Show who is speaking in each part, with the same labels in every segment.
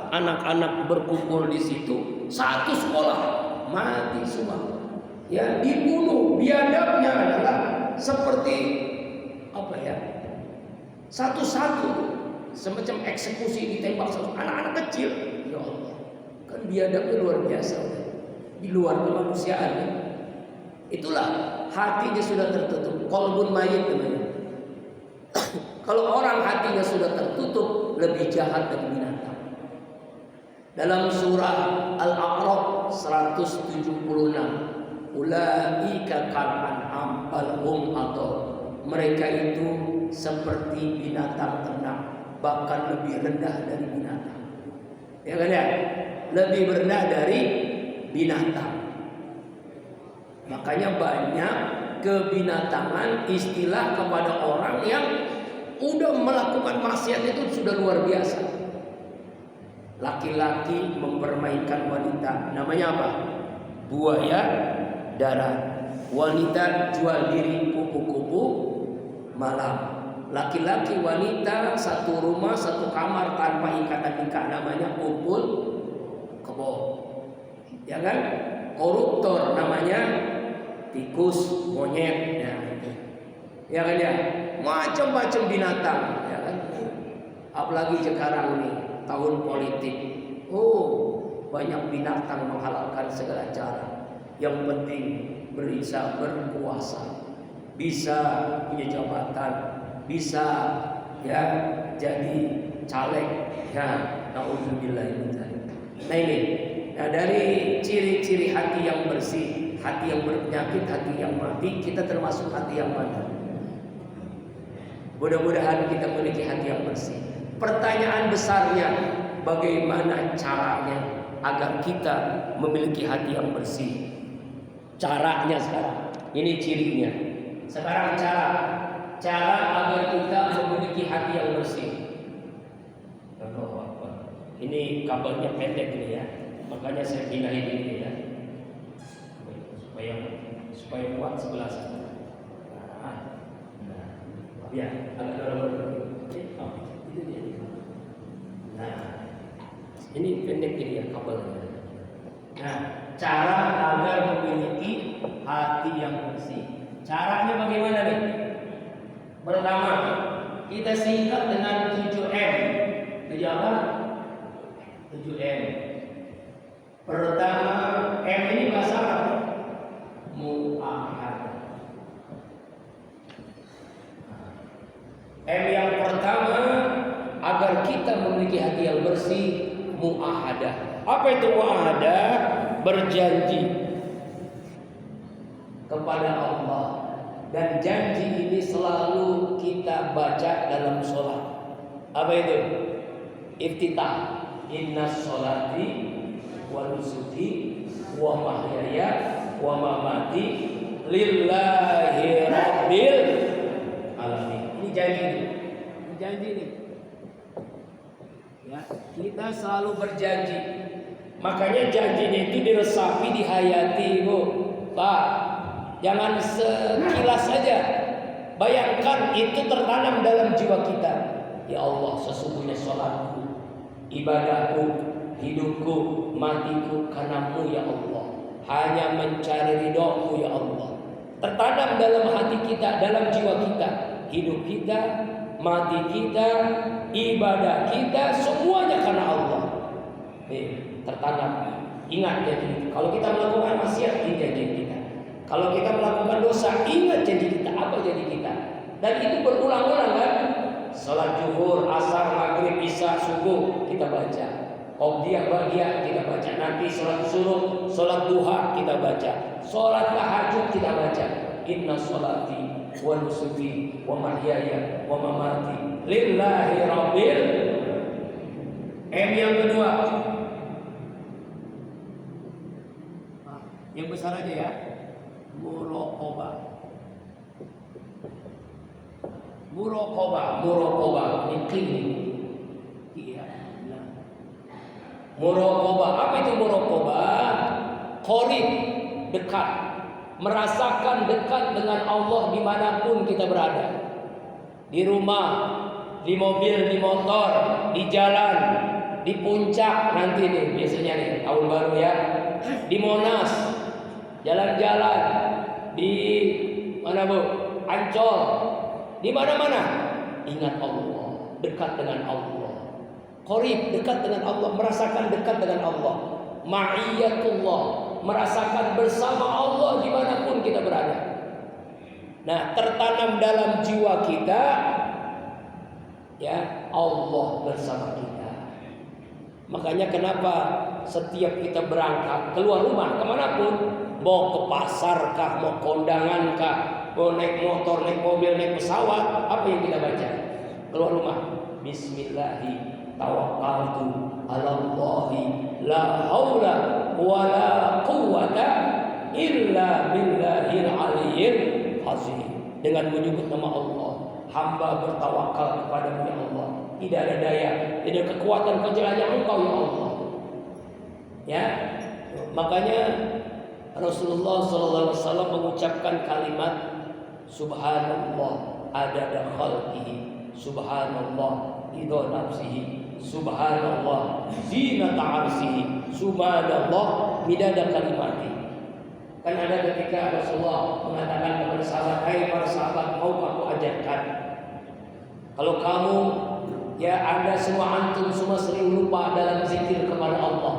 Speaker 1: anak-anak berkumpul di situ, satu sekolah mati semua. Ya, dibunuh. Biadabnya adalah seperti apa ya? Satu-satu semacam eksekusi, ditembak anak-anak kecil. Ya Allah, kan biadabnya luar biasa, di luar kemanusiaan. Itulah hatinya sudah tertutup. Qalbun mayit namanya. Kalau orang hatinya sudah tertutup, lebih jahat dari binatang. Dalam surah Al-A'raf 176, ulaika kal'an'am bal hum adall. Mereka itu seperti binatang ternak, bahkan lebih rendah dari binatang. Ya kan ya? Lebih rendah dari binatang. Makanya banyak kebinatangan istilah kepada orang yang udah melakukan maksiat itu sudah luar biasa. Laki-laki mempermainkan wanita, namanya apa? Buaya darat. Wanita jual diri kupu-kupu malam. Laki-laki wanita satu rumah satu kamar tanpa ikatan nikah, namanya kumpul kebo. Ya kan? Koruptor namanya tikus, monyet. Ya kan ya? Macam-macam binatang, ya kan? Apalagi sekarang nih tahun politik. Banyak binatang menghalalkan segala cara. Yang penting bisa berkuasa, bisa punya jabatan, bisa ya jadi caleg. Ya, naudzubillah. Nah ini, dari ciri-ciri hati yang bersih, hati yang berpenyakit, hati yang mati, kita termasuk hati yang mana? Mudah-mudahan kita memiliki hati yang bersih. Pertanyaan besarnya, bagaimana caranya agar kita memiliki hati yang bersih? Caranya sekarang, ini cirinya. Sekarang cara agar kita memiliki hati yang bersih. Ini kabelnya pendek nih ya, makanya saya pindahin ini ya, supaya kuat sebelah sana. Ya, agak dorong. Itu dia. Nah, ini pendek ini ya kabelnya. Nah, cara agar memiliki hati yang bersih. Caranya bagaimana nih? Pertama, kita singkat dengan 7M. 7 apa? 7M. Pertama, M ini bahasa Arab. Mu'ahad. M yang pertama, agar kita memiliki hati yang bersih, mu'ahadah. Apa itu mu'ahadah? Berjanji kepada Allah. Dan janji ini selalu kita baca dalam sholat. Apa itu? Iftitah. Inna sholati wa nusuki wa mahyaya wa mamati lillahi rabbil alamin. Ini janji nih. Ini janji nih. Ya, kita selalu berjanji. Makanya janjinya itu diresapi, dihayati, Bu. Pak, jangan sekilas saja. Bayangkan itu tertanam dalam jiwa kita. Ya Allah, sesungguhnya sholatku, ibadahku, hidupku, matiku karenamu ya Allah. Hanya mencari ridhomu ya Allah. Tertanam dalam hati kita, dalam jiwa kita. Hidup kita, mati kita, ibadah kita, semuanya karena Allah. Tertanam. Ingat janji. Kalau kita melakukan maksiat, ini janji kita. Kalau kita melakukan dosa, ingat janji kita. Apa janji kita? Dan itu berulang-ulang kan? Salat zuhur, asar, maghrib, isya, subuh kita baca. Qobliyah, ba'diyah kita baca. Nanti salat subuh, salat duha kita baca. Salat tahajud kita baca. Inna sholati wa nusuki wa mahyaya wa mamati lillahi rabbil. M yang kedua. Yang besar aja ya. Muraqabah. Muraqabah ini klinik. Iya. Muraqabah, apa itu muraqabah? Qarib, dekat. Merasakan dekat dengan Allah dimanapun kita berada. Di rumah, di mobil, di motor, di jalan, di puncak nanti nih biasanya nih tahun baru ya, di Monas, jalan-jalan di mana Bu? Ancol, di mana-mana. Ingat Allah, dekat dengan Allah. Qorib, dekat dengan Allah, merasakan dekat dengan Allah. Ma'iyatullah, merasakan bersama Allah dimanapun kita berada. Nah, tertanam dalam jiwa kita, ya Allah bersama kita. Makanya kenapa setiap kita berangkat keluar rumah kemanapun, mau ke pasar kah, mau kondangan kah, mau naik motor, naik mobil, naik pesawat, apa yang kita baca? Keluar rumah, Bismillahi tawakkaltu ala Allahi la haula wala quwwata illa billahil aliyyil azim. Dengan menyebut nama Allah, hamba bertawakal kepadamu ya Allah. Tidak ada daya, tidak ada kekuatan kecuali Engkau ya Allah. Ya, makanya Rasulullah SAW mengucapkan kalimat Subhanallah adada khalqihi, Subhanallah ridha nafsihi, Subhanallah zinata arsihi, Subhanallah midada kalimati. Kan ada ketika Rasulullah mengatakan kepada sahabat, hai para sahabat, mau aku ajarkan, kalau kamu ya Anda semua antum semua sering lupa dalam zikir kepada Allah,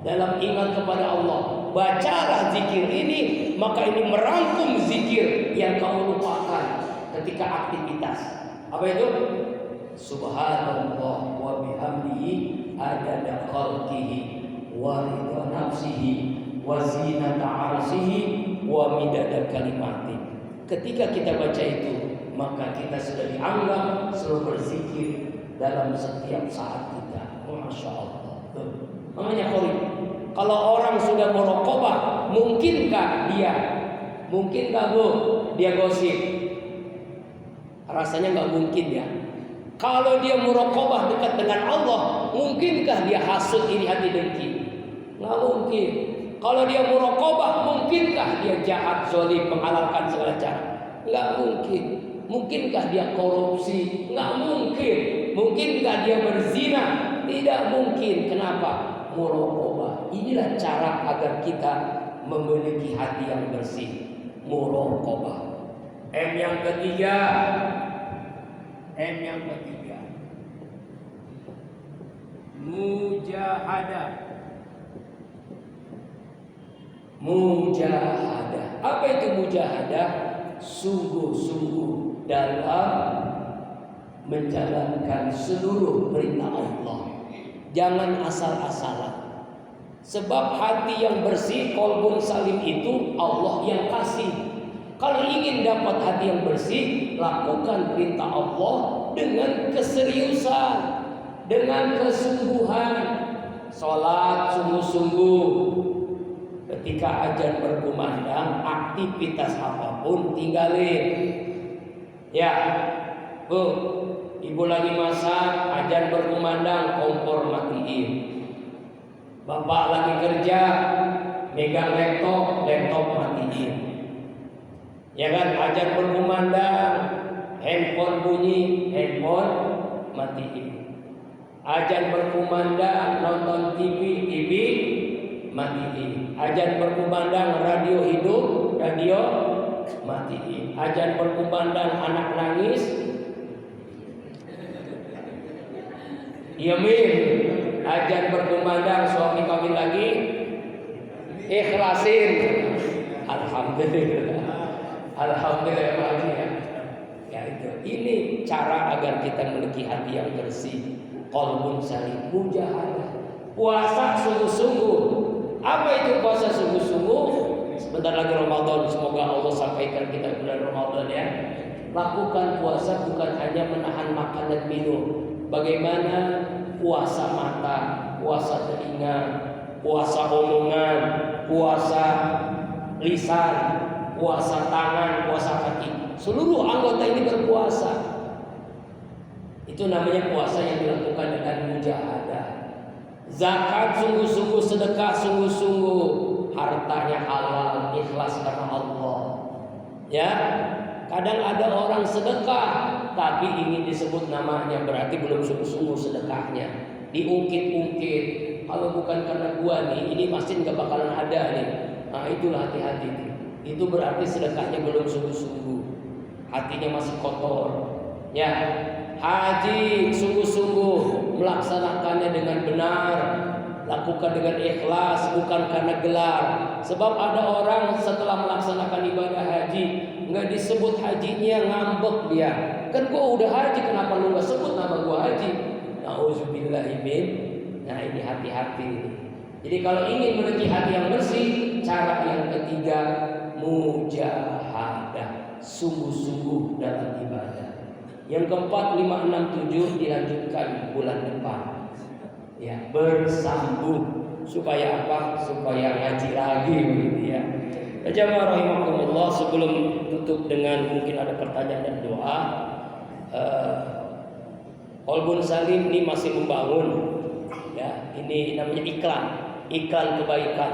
Speaker 1: dalam ingat kepada Allah, bacalah zikir ini, maka ini merangkum zikir yang kamu lupakan ketika aktivitas. Apa itu? Subhanallah wa bihamdihi adada khalqihi wa ridha nafsihi wa zinata arsihi wa midada kalimati. Ketika kita baca itu, maka kita sudah dianggap selalu berzikir dalam setiap saat kita. Masya Allah. Makanya kalau orang sudah muraqabah, mungkinkah Bu dia gosip? Rasanya nggak mungkin ya. Kalau dia muraqabah dekat dengan Allah, mungkinkah dia hasud, iri hati, dengki? Nggak mungkin. Kalau dia muraqabah, mungkinkah dia jahat, zalim, menghalalkan segala cara? Nggak mungkin. Mungkinkah dia korupsi? Nggak mungkin. Mungkinkah dia berzina? Tidak mungkin. Kenapa? Muraqabah. Inilah cara agar kita memiliki hati yang bersih. Muraqabah. M yang ketiga. Mujahadah. Apa itu mujahadah? Sungguh-sungguh dalam menjalankan seluruh perintah Allah. Jangan asal-asalan. Sebab hati yang bersih, qalbun salim itu Allah yang kasih. Kalau ingin dapat hati yang bersih, lakukan perintah Allah dengan keseriusan, dengan kesungguhan. Salat sungguh-sungguh. Ketika azan berkumandang, aktivitas apapun tinggalin. Ya, Bu, ibu lagi masak, azan berkumandang, kompor matiin. Bapak lagi kerja, megang laptop matiin. Ya kan, azan berkumandang, handphone bunyi, handphone matiin. Azan berkumandang, nonton TV matiin. Azan berkumandang, radio hidup, radio matiin. Azan berkumandang, anak nangis, diamin. Azan berkumandang, suami kawin lagi, ikhlasin. Alhamdulillah. Alhamdulillah bahagia. Ya itu. Ini cara agar kita memiliki hati yang bersih. Qalbun salim, mujahadah. Puasa sungguh-sungguh. Apa itu puasa sungguh-sungguh? Sebentar lagi Ramadan, semoga Allah sampaikan kita bulan Ramadan ya. Lakukan puasa bukan hanya menahan makan dan minum. Bagaimana puasa mata, puasa telinga, puasa omongan, puasa lisan, puasa tangan, puasa kaki. Seluruh anggota ini berpuasa. Itu namanya puasa yang dilakukan dengan mujahadah. Zakat sungguh-sungguh, sedekah sungguh-sungguh, hartanya halal, ikhlas karena Allah. Ya, kadang ada orang sedekah tapi ingin disebut namanya, berarti belum sungguh-sungguh sedekahnya. diungkit-ungkit. Kalau bukan karena gua nih, ini masjid nggak bakalan ada nih. Nah itulah hati-hati. Itu berarti sedekahnya belum sungguh-sungguh, hatinya masih kotor. Ya, haji sungguh-sungguh, melaksanakannya dengan benar, lakukan dengan ikhlas, bukan karena gelar. Sebab ada orang setelah melaksanakan ibadah haji nggak disebut hajinya, ngambek dia. Kan gua udah haji, kenapa lu nggak sebut nama gua haji? Nauzubillahimin. Nah ini hati-hati. Jadi kalau ingin memiliki hati yang bersih, cara yang ketiga mujahadah, sungguh-sungguh dalam ibadah. Yang keempat 5, 6, 7 dilanjutkan bulan depan. Ya, bersambung supaya apa? Supaya ngaji lagi begitu ya. Jamaah rahimakumullah, sebelum tutup dengan mungkin ada pertanyaan dan doa, Qalbun Salim ini masih membangun ya, ini namanya iklan kebaikan.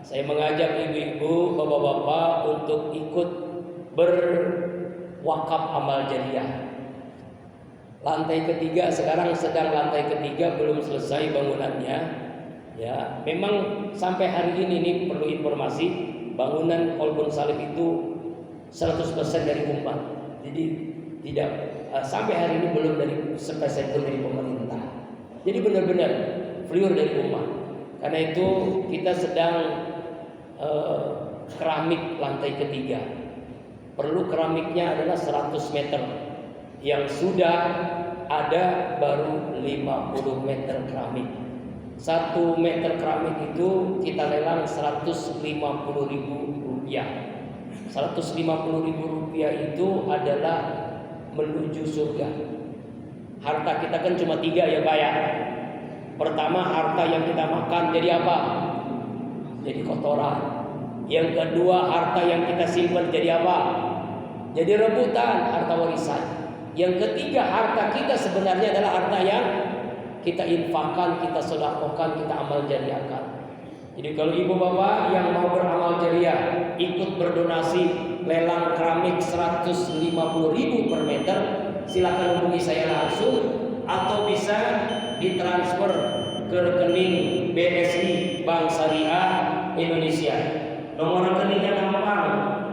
Speaker 1: Saya mengajak ibu-ibu, bapak-bapak untuk ikut berwakaf amal jariah. Lantai ketiga, sekarang sedang lantai ketiga, belum selesai bangunannya. Ya, memang sampai hari ini nih perlu informasi, bangunan Qalbun Salim itu 100% dari umat. Jadi tidak sampai hari ini belum dari sepeser pun dari pemerintah. Jadi benar-benar pure dari umat. Karena itu kita sedang keramik lantai ketiga. Perlu keramiknya adalah 100 meter. Yang sudah ada baru 50 meter keramik. 1 meter keramik itu kita lelang 150.000 rupiah. 150.000 rupiah itu adalah menuju surga. Harta kita kan cuma 3 ya Pak ya. Pertama, harta yang kita makan jadi apa? Jadi kotoran. Yang kedua, harta yang kita simpan jadi apa? Jadi rebutan, harta warisan. Yang ketiga, harta kita sebenarnya adalah harta yang kita infakkan, kita sedekahkan, kita amal jariahkan. Jadi kalau ibu bapak yang mau beramal jariah, ikut berdonasi lelang keramik 150.000 per meter, silakan hubungi saya langsung atau bisa ditransfer ke rekening BSI Bank Syariah Indonesia. Nomor rekeningnya gampang,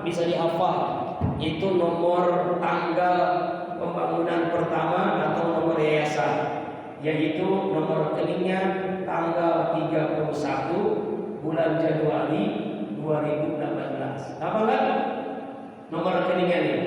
Speaker 1: bisa dihafal. Itu nomor tanggal pembangunan pertama atau nomor yayasan, yaitu nomor rekeningnya tanggal 31 bulan Januari 2018. Apa enggak? Nomor rekeningnya nih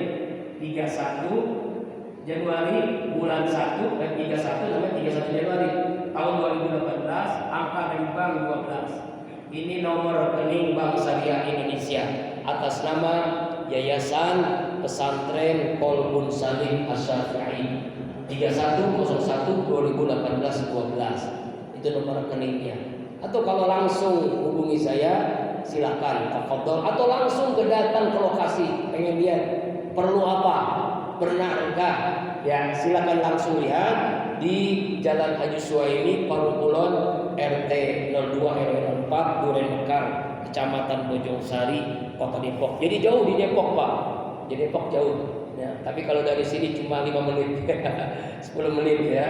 Speaker 1: 31 Januari bulan 1 dan 31 sampai 31 Januari tahun 2018, angka dari bank 12. Ini nomor rekening Bank Syariah Indonesia atas nama Yayasan Pesantren Qalbun Salim Asy-Syafi'i 3101/2018-12. Itu nomor rekeningnya. Atau kalau langsung hubungi saya silakan tafadhol, atau langsung datang ke lokasi, pengen lihat perlu apa, benarkah ya, silakan langsung lihat di Jalan Haji Suwaimi, Parung Kulon, RT 02 RW 4 Duren Mekar, Kecamatan Bojongsari, Kota Depok. Jadi jauh di Depok Pak, di Depok jauh ya, tapi kalau dari sini cuma 5 menit 10 menit ya.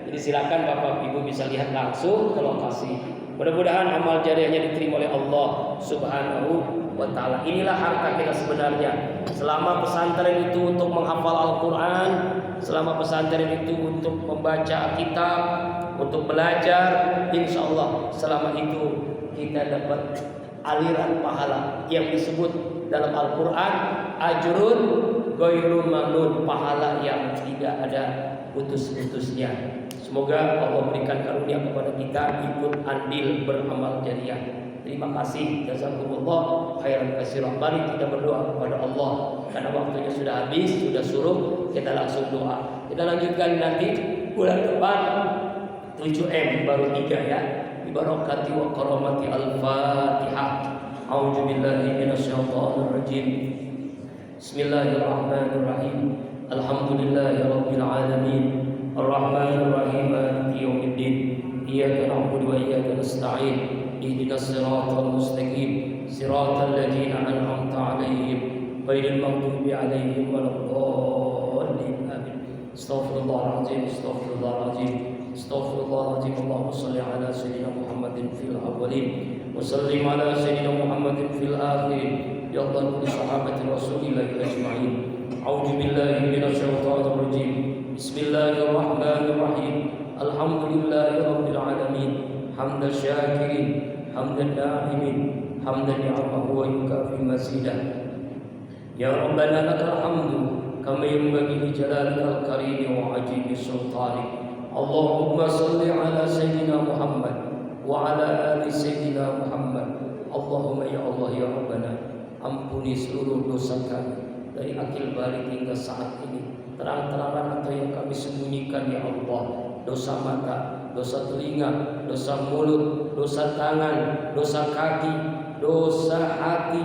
Speaker 1: Jadi silakan Bapak Ibu bisa lihat langsung ke lokasi. Mudah-mudahan amal jariahnya diterima oleh Allah Subhanahu wa ta'ala. Inilah harta kita sebenarnya. Selama pesantren itu untuk menghafal Al-Quran, selama pesantren itu untuk membaca kitab, untuk belajar, insya Allah selama itu kita dapat aliran pahala yang disebut dalam Al-Quran ajrun ghairun mamnun, pahala yang tidak ada putus-putusnya. Semoga Allah berikan karunia kepada kita ikut andil beramal jariah. Terima kasih, jazakumullah khairan katsiran. Mari kita berdoa kepada Allah karena waktunya sudah habis, sudah suruh, kita langsung doa. Kita lanjutkan nanti bulan depan 7M baru 3 ya. Bi barakati wa karamati al-Fatihah. A'udzu billahi minasyaitonir rajim. Bismillahirrahmanirrahim. Alhamdulillahirabbil alamin. Ar-Rahmanir Rahim, Maliki yaumiddin. Iyyaka na'budu wa iyyaka nasta'in. Ihdinas siratal mustaqim, siratal ladzina an'amta 'alaihim ghairil maghdubi 'alaihim waladdallin. Amin. Astaghfirullahaladzim, astaghfirullahaladzim. Astaghfirullahaladzim. Allahumma salli ala sayyidina Muhammadin fil awwalin wa sallim ala sayyidina Muhammadin fil akhirin. Ya Allah, kulli sahabati Rasulillah ajma'in. A'udzu billahi minasy syaithanir rajim. Bismillahirrahmanirrahim. Alhamdulillahi rabbil alamin. Hamdan syakirin, hamdan na'imin, hamdan ni'amahu wa yukafi mazidah. Ya Rabbana lakal hamdu kama yanbaghi li jalalika al-karim wa ajibi sultanik. Allahumma salli ala sayyidina Muhammad wa ala ali sayyidina Muhammad. Allahumma ya Allah ya Rabbana, ampuni seluruh dosa kami dari akil balik hingga saat ini, terang-terangan atau yang kami sembunyikan ya Allah. Dosa mata, dosa telinga, dosa mulut, dosa tangan, dosa kaki, dosa hati,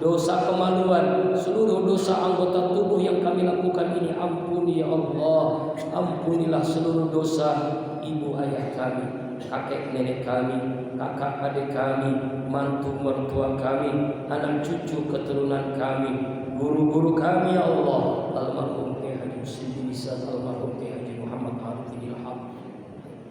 Speaker 1: dosa kemaluan, seluruh dosa anggota tubuh yang kami lakukan ini ampuni ya Allah. Ampunilah seluruh dosa ibu ayah kami, kakek nenek kami, kakak adik kami, mantu mertua kami, anak cucu keturunan kami, guru-guru kami ya Allah. Almarhum Kiai Haji Husin bin Isa, almarhum Kiai Haji Muhammad Arifin Ilham,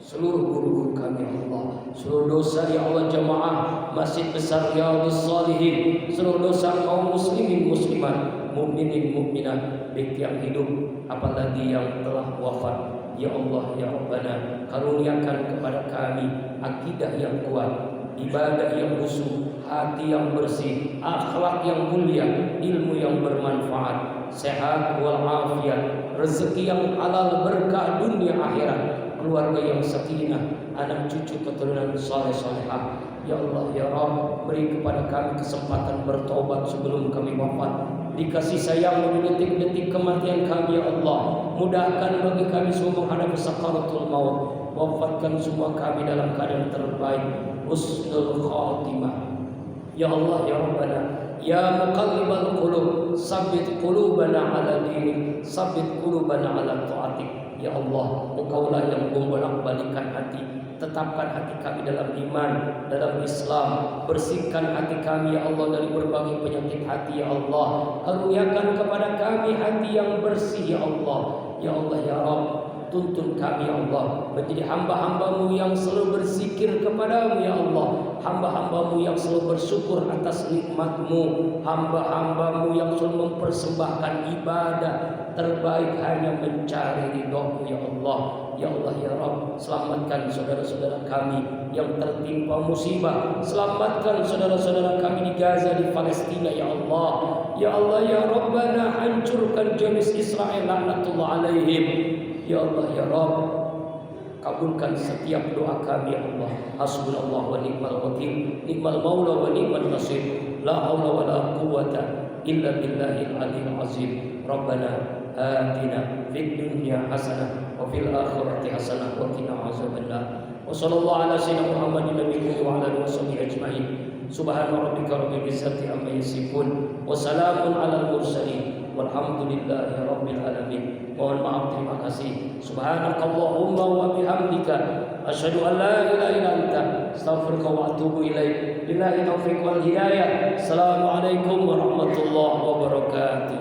Speaker 1: seluruh guru-guru kami ya Allah. Seluruh dosa ya Allah jamaah Masjid Besar Riyadhus Shalihin, seluruh dosa kaum muslimin muslimat, mukminin mukminat, baik yang hidup apalagi yang telah wafat. Ya Allah ya Rabbana, karuniakan kepada kami akidah yang kuat, ibadah yang khusyuk, hati yang bersih, akhlak yang mulia, ilmu yang bermanfaat, sehat walafiat, rezeki yang halal, berkah dunia akhirat, keluarga yang sakinah, anak cucu keturunan saleh salehah. Ya Allah ya Rabb, beri kepada kami kesempatan bertobat sebelum kami wafat, dikasih sayang di detik-detik kematian kami ya Allah. Mudahkan bagi kami semua menghadapi sakaratul maut. Wafatkan semua kami dalam keadaan terbaik, husnul khatimah. Ya Allah ya Rabbana, ya muqallibal qulub, sabbit qulubana ala dinik, sabbit qulubana ala ta'atik. Ya Allah, Engkaulah yang membolak-balikkan hati, tetapkan hati kami dalam iman, dalam Islam. Bersihkan hati kami ya Allah dari berbagai penyakit hati ya Allah. Karuniakan kepada kami hati yang bersih ya Allah. Ya Allah ya Rabb, tuntun kami ya Allah menjadi hamba-hambamu yang selalu berzikir kepadamu ya Allah, hamba-hambamu yang selalu bersyukur atas nikmatmu, hamba-hambamu yang selalu mempersembahkan ibadah terbaik hanya mencari ridhamu ya Allah. Ya Allah ya Rabb, selamatkan saudara-saudara kami yang tertimpa musibah, selamatkan saudara-saudara kami di Gaza, di Palestina ya Allah. Ya Allah ya Rabbana, hancurkan Zionis Israel laknatullah alaihim. Ya Allah ya Rabb, kabulkan setiap doa kami ya Allah. Hasbunallah wa ni'mal wakil, ni'mal maula wa ni'mal nasir. La haula wa la quwwata illa billahil aliyyil azim. Rabbana atina fid dunya hasanah wa fil akhirati hasanah wa qina azabannar. Wa sallallahu ala sayyidina Muhammadin nabiyyi wa ala alihi washabihi ajmain. Subhana rabbika rabbil izzati amma yasifun wa salamun alal mursalin walhamdulillahi rabbil alamin. Mohon maaf, terima kasih. Subhanakallahumma wa bihamdika asyhadu an la ilaha illa anta astaghfiruka wa atubu ilaik. Billahi taufiq wal hidayah. Assalamualaikum warahmatullahi wabarakatuh.